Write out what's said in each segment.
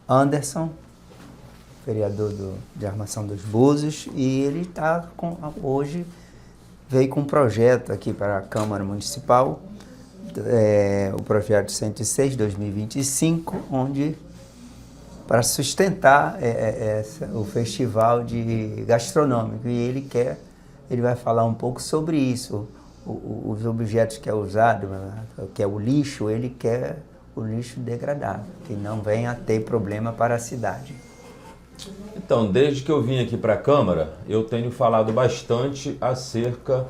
Anderson, vereador de Armação dos Búzios, e ele está hoje veio com um projeto aqui para a Câmara Municipal, o projeto 106/2025, onde para sustentar o festival gastronômico, e ele vai falar um pouco sobre isso, os objetos que é usado, que é o lixo, ele quer o lixo degradável, que não venha a ter problema para a cidade. Então, desde que eu vim aqui para a Câmara, eu tenho falado bastante acerca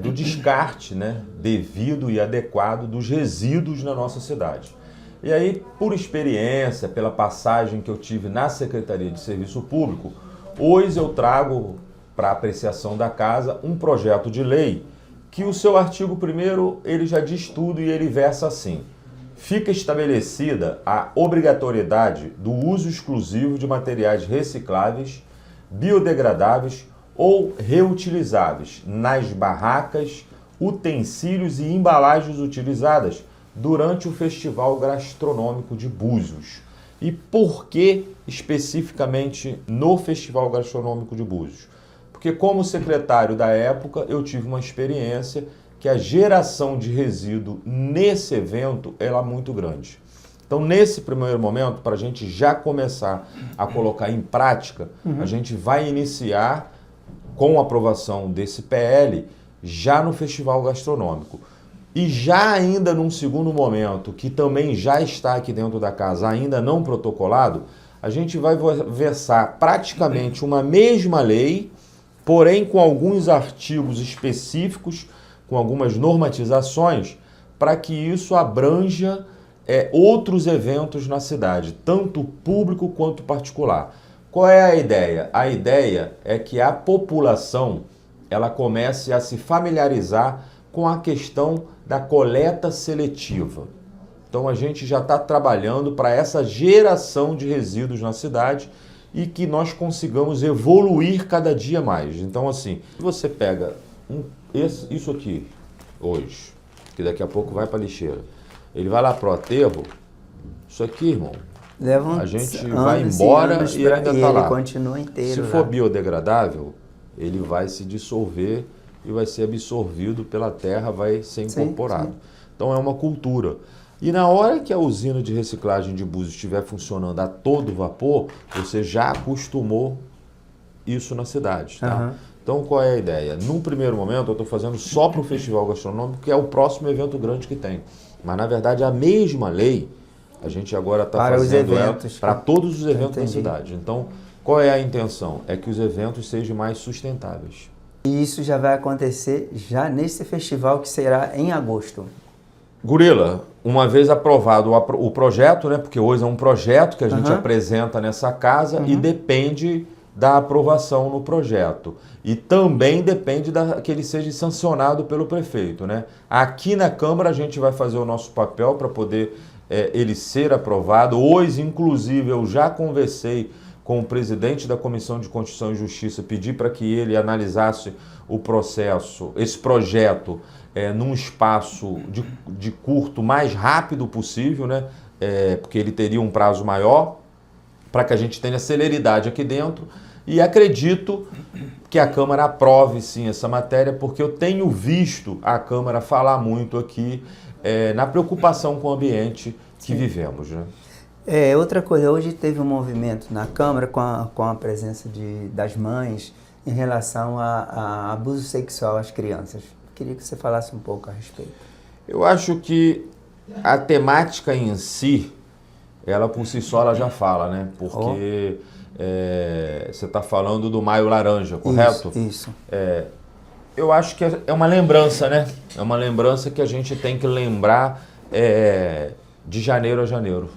do descarte, né, devido e adequado dos resíduos na nossa cidade. E aí, por experiência, pela passagem que eu tive na Secretaria de Serviço Público, hoje eu trago para apreciação da casa um projeto de lei que o seu artigo 1º ele já diz tudo e ele versa assim: fica estabelecida a obrigatoriedade do uso exclusivo de materiais recicláveis, biodegradáveis ou reutilizáveis nas barracas, utensílios e embalagens utilizadas durante o Festival Gastronômico de Búzios. E por que especificamente no Festival Gastronômico de Búzios? Porque como secretário da época eu tive uma experiência que a geração de resíduo nesse evento ela é muito grande. Então, nesse primeiro momento, para a gente já começar a colocar em prática, a gente vai iniciar com a aprovação desse PL já no Festival Gastronômico. E já ainda num segundo momento, que também já está aqui dentro da casa, ainda não protocolado, a gente vai versar praticamente uma mesma lei, porém com alguns artigos específicos, com algumas normatizações, para que isso abranja outros eventos na cidade, tanto público quanto particular. Qual é a ideia? A ideia é que a população ela comece a se familiarizar com a questão da coleta seletiva. Então a gente já está trabalhando para essa geração de resíduos na cidade e que nós consigamos evoluir cada dia mais. Então assim, se você pega isso aqui hoje, que daqui a pouco vai para a lixeira, ele vai lá pro aterro, isso aqui, irmão, a gente vai embora e ele ainda está lá. Continua inteiro. Se for biodegradável, ele vai se dissolver e vai ser absorvido pela terra, vai ser incorporado. Sim. Então é uma cultura. E na hora que a usina de reciclagem de Búzios estiver funcionando a todo vapor, você já acostumou isso na cidade, tá? Então qual é a ideia? Num primeiro momento eu estou fazendo só para o Festival Gastronômico, que é o próximo evento grande que tem. Mas na verdade a mesma lei, a gente agora está fazendo ela para todos os eventos da cidade. Então qual é a intenção? É que os eventos sejam mais sustentáveis. E isso já vai acontecer já nesse festival que será em agosto. Gorila, uma vez aprovado o projeto, né, porque hoje é um projeto que a gente apresenta nessa casa e depende da aprovação no projeto. E também depende que ele seja sancionado pelo prefeito, né? Aqui na Câmara a gente vai fazer o nosso papel para poder ele ser aprovado. Hoje, inclusive, eu já conversei com o presidente da Comissão de Constituição e Justiça, pedi para que ele analisasse o processo, esse projeto, num espaço de curto, mais rápido possível, né? Porque ele teria um prazo maior, para que a gente tenha celeridade aqui dentro. E acredito que a Câmara aprove sim essa matéria, porque eu tenho visto a Câmara falar muito aqui na preocupação com o ambiente que vivemos, né? Outra coisa, hoje teve um movimento na Câmara com a presença das mães em relação a abuso sexual às crianças. Queria que você falasse um pouco a respeito. Eu acho que a temática em si, ela por si só ela já fala, né? Porque você está falando do Maio Laranja, correto? Isso. Eu acho que é uma lembrança, né? É uma lembrança que a gente tem que lembrar de janeiro a janeiro.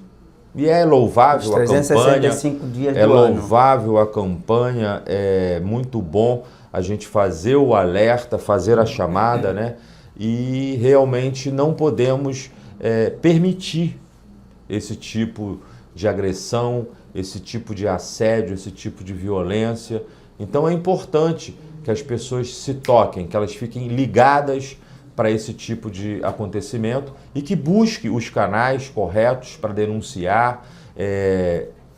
E é louvável a campanha, 365 dias do ano. Louvável a campanha, é muito bom a gente fazer o alerta, fazer a chamada, né? E realmente não podemos permitir esse tipo de agressão, esse tipo de assédio, esse tipo de violência. Então é importante que as pessoas se toquem, que elas fiquem ligadas para esse tipo de acontecimento e que busque os canais corretos para denunciar,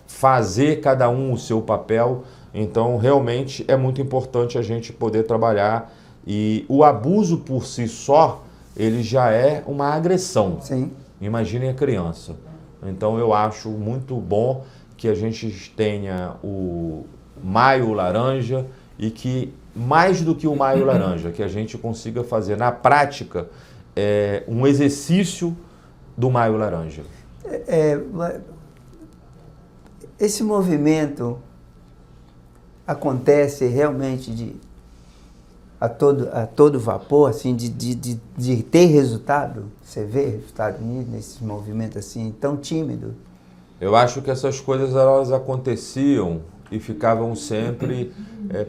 fazer cada um o seu papel. Então, realmente é muito importante a gente poder trabalhar, e o abuso por si só, ele já é uma agressão. Sim. Imaginem a criança. Então, eu acho muito bom que a gente tenha o Maio Laranja e que, mais do que o Maio Laranja, que a gente consiga fazer na prática um exercício do Maio Laranja. Esse movimento acontece realmente a todo vapor, assim, de ter resultado? Você vê resultado nesse movimento assim tão tímido? Eu acho que essas coisas elas aconteciam e ficavam sempre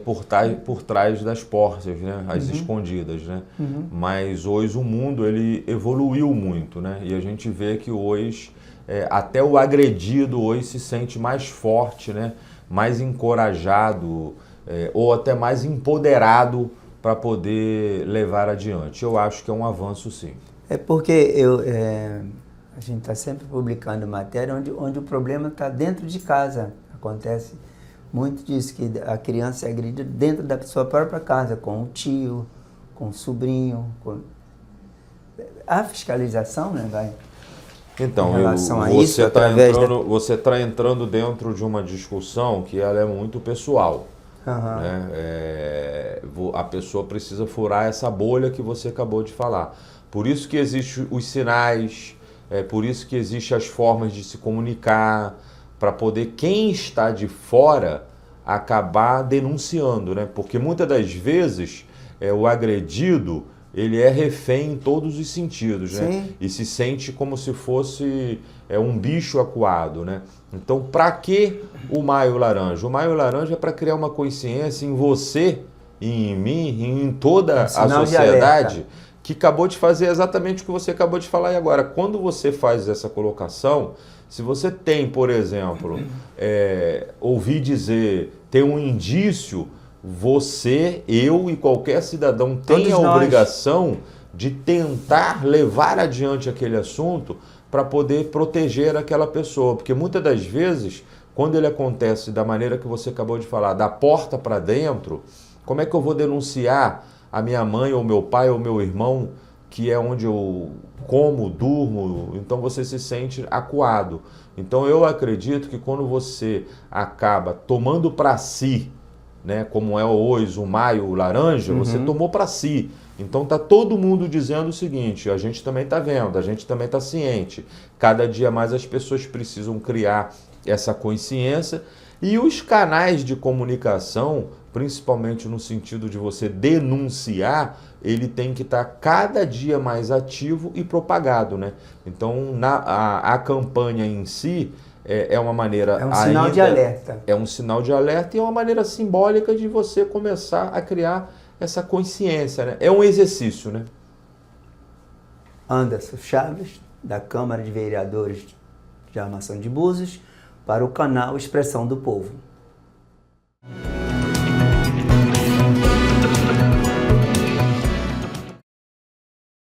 por trás das portas, né? As escondidas, né? Mas hoje o mundo ele evoluiu muito, né? E a gente vê que hoje até o agredido hoje se sente mais forte, né? Mais encorajado ou até mais empoderado para poder levar adiante. Eu acho que é um avanço, sim. É porque a gente está sempre publicando matéria onde o problema está dentro de casa. Acontece muito disso, que a criança é agredida dentro da sua própria casa, com o tio, com o sobrinho. A fiscalização, né, vai? Então, você está entrando dentro de uma discussão que ela é muito pessoal. Né? A pessoa precisa furar essa bolha que você acabou de falar. Por isso que existem os sinais, por isso que existem as formas de se comunicar, para poder quem está de fora acabar denunciando, né? Porque muitas das vezes o agredido ele é refém em todos os sentidos, né? E se sente como se fosse um bicho acuado, né? Então, para que o Maio Laranja? O Maio Laranja é para criar uma consciência em você, em mim, em toda a sociedade, que acabou de fazer exatamente o que você acabou de falar aí agora. Quando você faz essa colocação, se você tem, por exemplo, ouvir dizer, tem um indício, você, eu e qualquer cidadão tem a obrigação de tentar levar adiante aquele assunto para poder proteger aquela pessoa. Porque muitas das vezes, quando ele acontece da maneira que você acabou de falar, da porta para dentro, como é que eu vou denunciar a minha mãe ou meu pai ou meu irmão, que é onde eu como, durmo? Então você se sente acuado. Então eu acredito que quando você acaba tomando para si, né, como é hoje o Maio Laranja, você tomou para si. Então tá todo mundo dizendo o seguinte, a gente também está vendo, a gente também está ciente. Cada dia mais as pessoas precisam criar essa consciência, e os canais de comunicação, principalmente no sentido de você denunciar, ele tem que estar cada dia mais ativo e propagado, né? Então a campanha em si é uma maneira... É um sinal de alerta. É um sinal de alerta e é uma maneira simbólica de você começar a criar essa consciência, né? É um exercício, né? Anderson Chaves, da Câmara de Vereadores de Armação de Búzios, para o canal Expressão do Povo.